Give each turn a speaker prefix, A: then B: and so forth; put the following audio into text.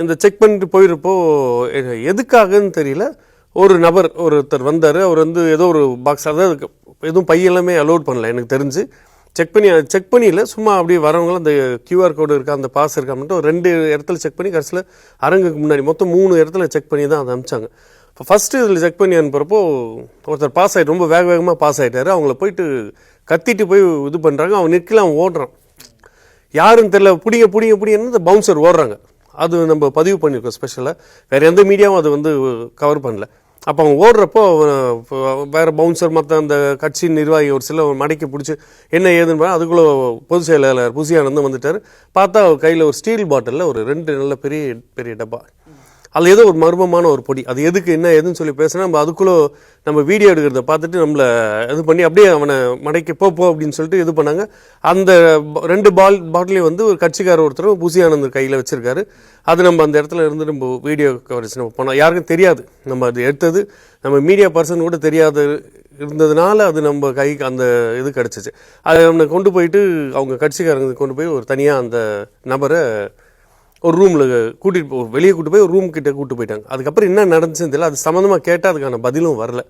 A: இந்த செக் பண்ணிட்டு போயிருப்போ எதுக்காகன்னு தெரியல, ஒரு நபர் ஒருத்தர் வந்தார். அவர் வந்து ஏதோ ஒரு பாக்ஸ், அதாவது எதுவும் பையெல்லாமே அலோட் பண்ணல எனக்கு தெரிஞ்சு. செக் பண்ணியில் சும்மா அப்படியே வரவங்களும் அந்த கியூஆர் கோடு இருக்கா, அந்த பாஸ் இருக்கா மட்டும் 2 இடத்துல செக் பண்ணி கடைசியில் அரங்குக்கு முன்னாடி மொத்தம் 3 இடத்துல செக் பண்ணி தான் அதை அனுப்பிச்சாங்க. இப்போ ஃபஸ்ட்டு இதில் செக் பண்ணி அனுப்புகிறப்போ ஒருத்தர் பாஸ் ஆகிட்டு ரொம்ப வேகமாக பாஸ் ஆகிட்டாரு. அவங்கள போயிட்டு கத்திட்டு போய் இது பண்ணுறாங்க. அவன் நிற்கல, அவன் ஓடுறான். யாருன்னு தெரியல, பிடிங்கன்னு இந்த பவுன்சர் ஓடுறாங்க. அது நம்ம பதிவு பண்ணியிருக்கோம் ஸ்பெஷலாக. வேறு எந்த மீடியாவும் அதை வந்து கவர் பண்ணல. அப்போ அவங்க ஓடுறப்போ வேறு பவுன்சர் மற்ற அந்த கட்சி நிர்வாகி ஒரு சில மடக்கி பிடிச்சி என்ன ஏதுன்னு அதுக்குள்ளே பொதுச் செயலாளர் புசியானந்தும் வந்துட்டார். பார்த்தா அவர் கையில் ஒரு ஸ்டீல் பாட்டிலில் ஒரு 2 நல்ல பெரிய பெரிய டப்பா, அதில் ஏதோ ஒரு மர்மமான ஒரு பொடி. அது எதுக்கு என்ன ஏதுன்னு சொல்லி பேசினா நம்ம அதுக்குள்ளே நம்ம வீடியோ எடுக்கிறத பார்த்துட்டு நம்மளை இது பண்ணி அப்படியே அவனை மடக்கி போ அப்படின்னு சொல்லிட்டு இது பண்ணாங்க. அந்த 2 பாட்டிலையும் வந்து ஒரு கட்சிக்காரர் ஒருத்தர் புசியானந்த் கையில் வச்சிருக்காரு. அது நம்ம அந்த இடத்துல இருந்து நம்ம வீடியோ கவரேஜ் நம்ம பண்ணோம். யாருக்கும் தெரியாது நம்ம அது எடுத்தது, நம்ம மீடியா பர்சன் கூட தெரியாது இருந்ததுனால அது நம்ம கைக்கு அந்த இது கிடச்சிச்சு. அதை நம்ம கொண்டு போயிட்டு அவங்க கட்சிக்காரங்க கொண்டு போய் ஒரு தனியாக அந்த நபரை ஒரு ரூமில் வெளியே கூட்டு போய் ஒரு ரூம் கிட்ட கூட்டு போயிட்டாங்க. அதுக்கப்புறம் என்ன நடந்துச்சுன்னு தெரியல. அது சம்மந்தமாக கேட்டால் அதுக்கான பதிலும் வரல.